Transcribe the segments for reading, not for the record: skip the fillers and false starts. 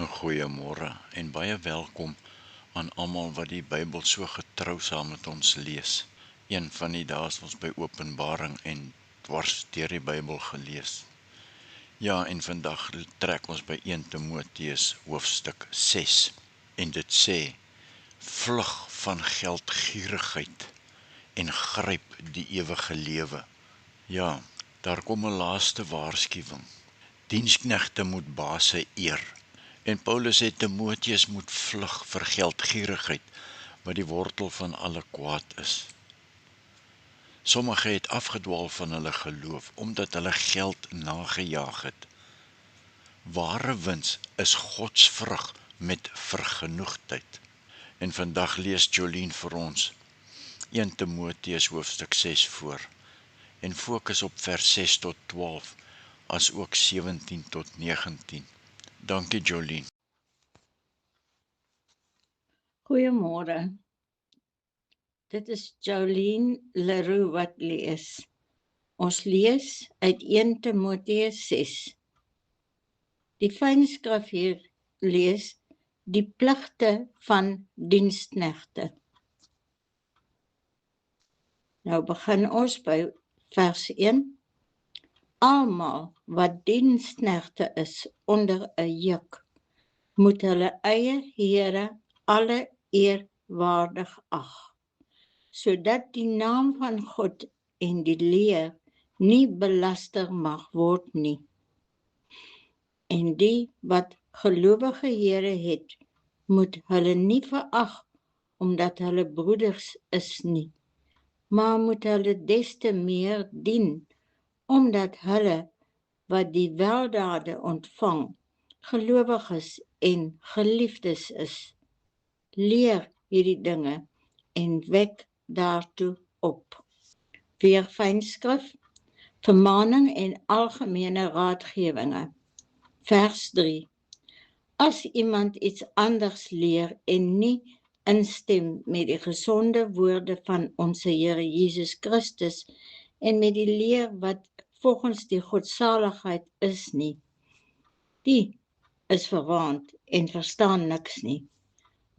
'n Goeiemôre en baie welkom aan almal wat die Bybel so getrou saam met ons lees. Een van die dae is ons by Openbaring en dwars deur die Bybel gelees. Ja, en vandag trek ons by 1 Timoteus hoofstuk 6 en dit sê: vlug van geldgierigheid en gryp die ewige lewe. Ja, daar kom 'n laaste waarskuwing. Diensknegte moet baase eer. En Paulus sê Timoteus moet vlug vir geldgierigheid, wat die wortel van alle kwaad is. Sommige het afgedwaal van hulle geloof, omdat hulle geld nagejaag het. Ware wins is godsvrug met vergenoegdheid. En vandag lees Jolien vir ons 1 Timoteus hoofstuk 6 voor, en fokus op vers 6 tot 12, as ook 17 tot 19. Dankie Jolien. Goeiemôre. Dit is Jolien Leroux wat lees. Ons lees uit 1 Timoteus 6. Die fynskrif hier lees die pligte van diensknegte. Nou begin ons by vers 1. Almal wat diensknegte is onder 'n juk, moet hulle eie here alle eerwaardig ag, sodat die naam van God en die leer nie belaster mag word nie. En die wat gelowige here het, moet hulle nie verag omdat hulle broeders is nie, maar moet hulle des te meer dien, omdat hulle wat die weldade ontvang, gelowiges en geliefdes is. Leer hierdie dinge en wek daartoe op. Weer fynskrif, vermaning en algemene raadgewinge. Vers 3. As iemand iets anders leer en nie instem met die gesonde woorde van ons Here Jesus Christus en met die leer wat volgens die godsaligheid is nie, die is verwaand en verstaan niks nie,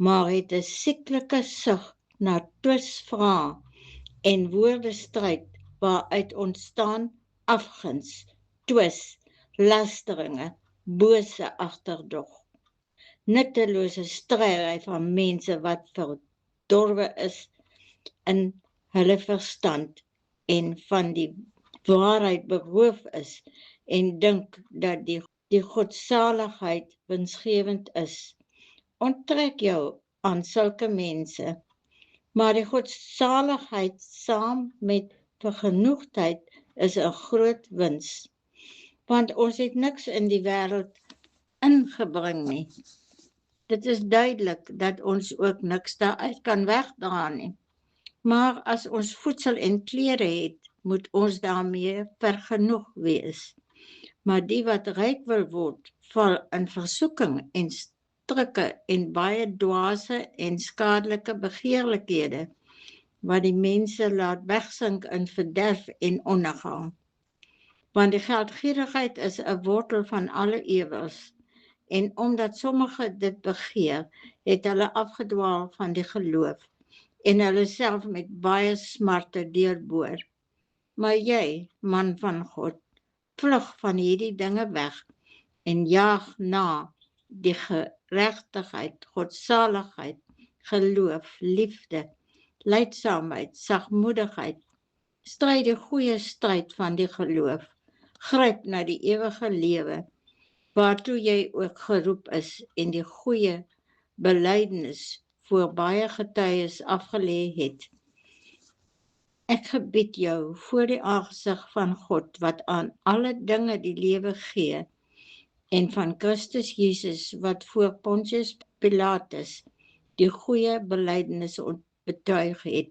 maar het 'n sieklike sug na twisvrae en woordestryd waaruit ontstaan afguns, twis, lasteringe, bose agterdog, nuttelose stryery van mense wat verdorwe is in hulle verstand en van die waarheid beroof is en dink dat die godsaligheid winsgewend is. Onttrek jou aan sulke mense, maar die godsaligheid saam met vergenoegdheid is 'n groot wins, want ons het niks in die wêreld ingebring nie. Dit is duidelik dat ons ook niks daaruit kan wegdra nie, maar as ons voedsel en klere het, moet ons daarmee vergenoeg wees. Maar die wat ryk wil word, val in versoeking en strikke en baie dwaase en skadelike begeerlikhede, wat die mense laat wegsink in verderf en ondergang. Want die geldgierigheid is 'n wortel van alle ewels, en omdat sommige dit begeer, het hulle afgedwaal van die geloof en hulle self met baie smarte deurboor. Maar jy, man van God, vlug van hierdie dinge weg en jaag na die geregtigheid, godsaligheid, geloof, liefde, lydsaamheid, sagmoedigheid. Stry die goeie stryd van die geloof. Gryp na die ewige lewe, waartoe jy ook geroep is en die goeie belydenis voor baie getuies afgelê het. Ek gebied jou voor die aangesig van God wat aan alle dinge die lewe gee en van Christus Jesus wat voor Pontius Pilatus die goeie belydenis betuig het,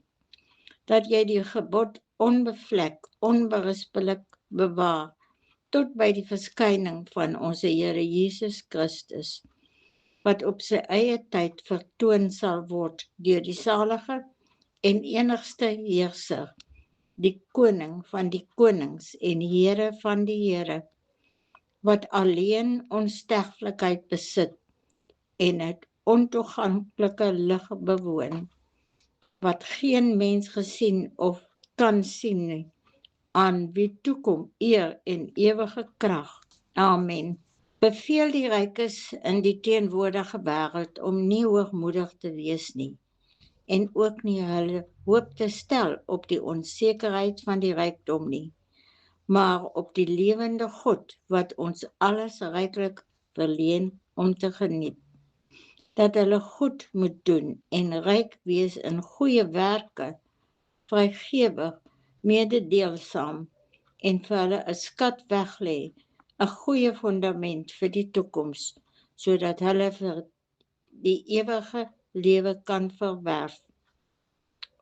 dat jy die gebod onbevlek, onberispelik bewaar tot by die verskyning van ons Here Jesus Christus, wat op sy eie tyd vertoon sal word deur die salige en enigste heerser, die koning van die konings en Here van die Here, wat alleen onsterflikheid besit en het ontoeganklike lig bewoon, wat geen mens gesien of kan sien nie, aan wie toekom eer en ewige krag. Amen. Beveel die rykes in die teenwoordige wêreld om nie hoogmoedig te wees nie, en ook nie hulle hoop te stel op die onsekerheid van die rykdom nie, maar op die lewende God wat ons alles ryklik verleen om te geniet. Dat hulle goed moet doen en ryk wees in goeie werke, vrygewig, mededeelsaam en vir hulle 'n skat weglê, 'n goeie fundament vir die toekoms, sodat hulle vir die ewige lewe kan verwerf.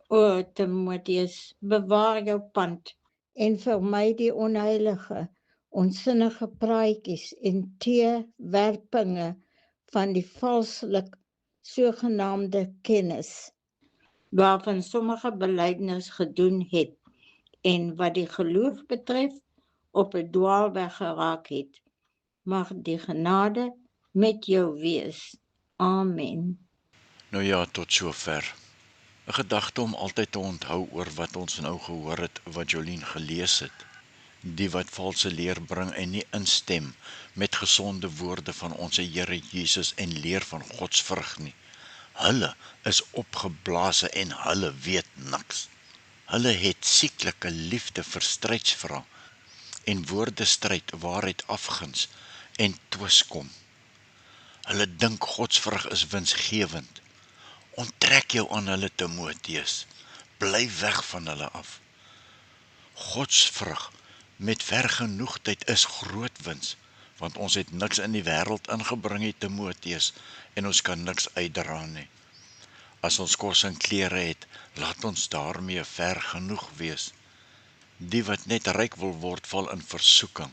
O Timoteus, bewaar jou pand en vermy die onheilige, onsinnige praatjies en teewerpinge van die valslik sogenaamde kennis, waarvan sommige belydenis gedoen het, en wat die geloof betref, op 'n dwaalweg geraak het. Mag die genade met jou wees. Amen. Nou ja, tot sover. 'n Gedagte om altyd te onthou oor wat ons nou gehoor het, wat Jolien gelees het. Die wat valse leer bring en nie instem met gesonde woorde van ons Here Jesus en leer van godsvrug nie. Hulle is opgeblaase en hulle weet niks. Hulle het sieklike liefde vir strydsvra en woordestryd waaruit afguns en twis kom. Hulle dink godsvrug is winsgewend. Onttrek jou aan hulle, Timoteus. Bly weg van hulle af. Godsvrug met vergenoegdheid is groot wins, want ons het niks in die wêreld ingebring, Timoteus, en ons kan niks uitdra nie. As ons kos en klere het, laat ons daarmee ver genoeg wees. Die wat net ryk wil word, val in versoeking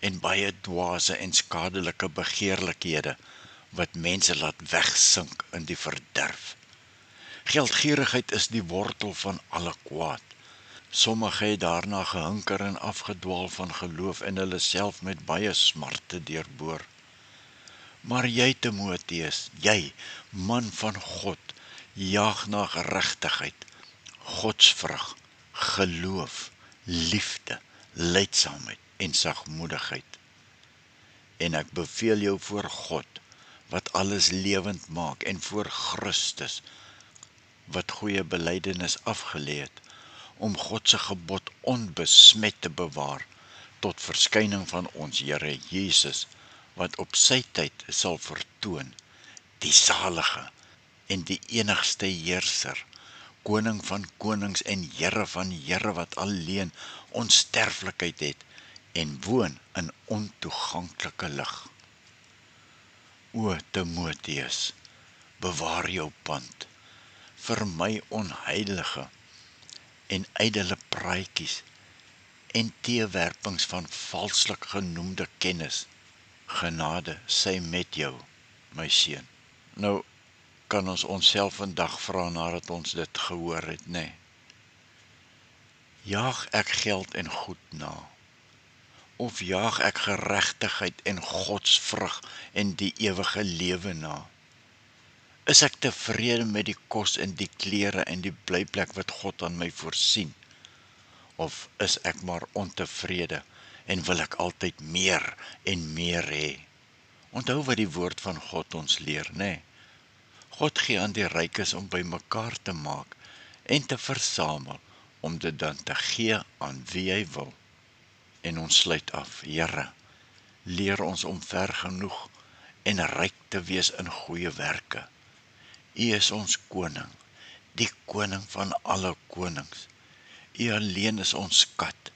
en baie dwaase en skadelike begeerlikhede, wat mense laat wegsink in die verderf. Geldgierigheid is die wortel van alle kwaad. Sommige het daarna gehinker en afgedwaal van geloof en hulle self met baie smarte deurboor. Maar jy, Timoteus, jy, man van God, jaag na geregtigheid, godsvrug, geloof, liefde, lydsaamheid en sagmoedigheid. En ek beveel jou voor God, wat alles lewend maak, en voor Christus, wat goeie belydenis afgelê het, om God se gebod onbesmet te bewaar, tot verskyning van ons Here Jesus, wat op sy tyd sal vertoon, die zalige en die enigste heerser, koning van konings en Here van Here, wat alleen onsterflikheid het, en woon in ontoeganklike lig. O Timoteus, bewaar jou pand, vermy onheilige en ydelle praatjies en teewerpings van valslik genoemde kennis. Genade sy met jou, my seun. Nou kan ons onsself vandag vra nadat ons dit gehoor het, nê? Jaag ek geld en goed na? Of jaag ek geregtigheid en godsvrug en die ewige lewe na? Is ek tevrede met die kos en die klere en die blyplek wat God aan my voorsien? Of is ek maar ontevrede en wil ek altyd meer en meer hê? Onthou wat die woord van God ons leer, nê? God gee aan die rykes om by mekaar te maak en te versamel, om dit dan te gee aan wie hy wil. En ons sluit af, Here, leer ons om ver genoeg en ryk te wees in goeie werke. U is ons koning, die koning van alle konings. U alleen is ons skat.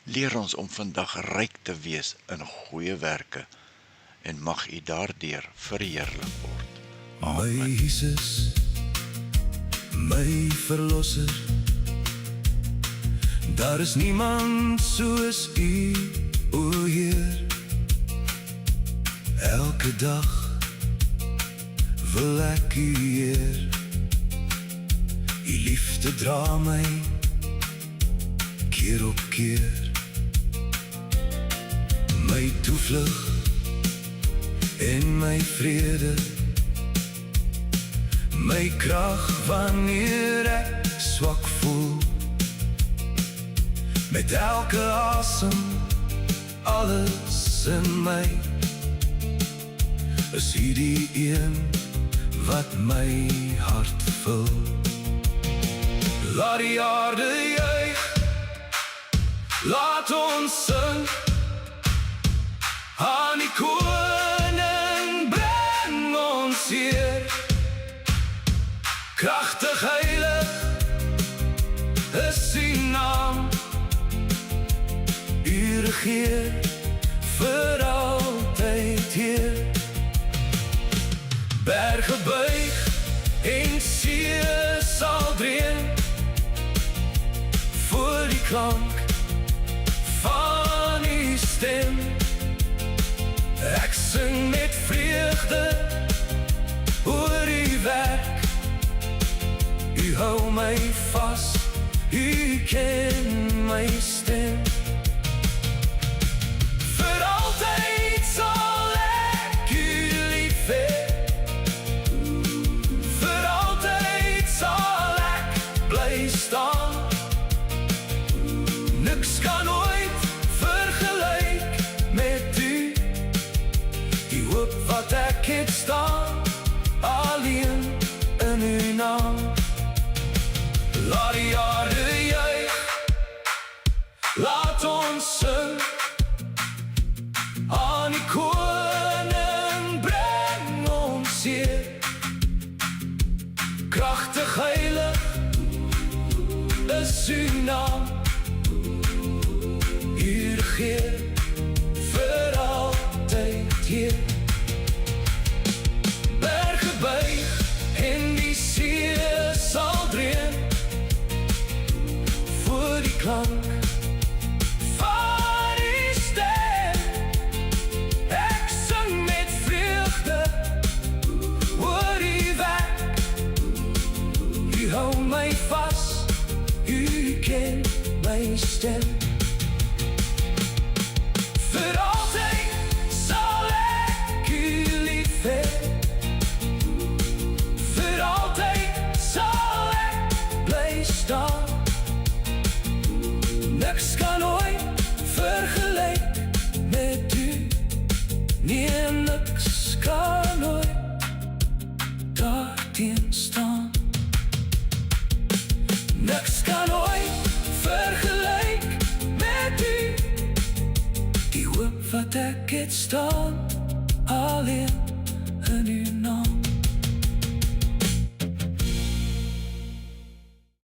Leer ons om vandag ryk te wees in goeie werke, en mag u daardeur verheerlik word. Amen. My Jesus, my verlosser, daar is niemand soos u, o Heer. Elke dag wil ek u eer. U liefde dra my keer op keer. My toevlug en my vrede, my krag wanneer ek swak voel. Met elke asem, alles in my, is hy die een wat my hart vul. Laat die aarde juig, laat ons sing, aan die koning bring ons hier. Kragtig heilig is sy naam, u regeer vir altyd hier. Berge buig en see sal dreun voor die klank van u stem. Ek sing met vreugde oor u werk, u hou my vas, u ken my stem. Vir altyd sal ek u lief hê, vir altyd sal ek bly staan. Niks kan ooit vergelyk met u, die hoop wat ek het staan, alleen in u naam. Laat die aarde juig, laat ons sing, aan die koning bring ons hier. Kragtig heilig is u naam, u regeer vir altyd hier. Berge buig en die see sal dreun voor die klank van u stem. Ek sing met vreugde oor u werk, u hou my vas, u ken my stem. Vir altyd sal ek u lief hê, vir altyd sal ek bly staan. Niks kan ooit vergelyk met u, nee, niks kan ooit daarteen staan. Niks kan ooit vergelyk met u, die hoop wat ek het staan, alleen in u naam.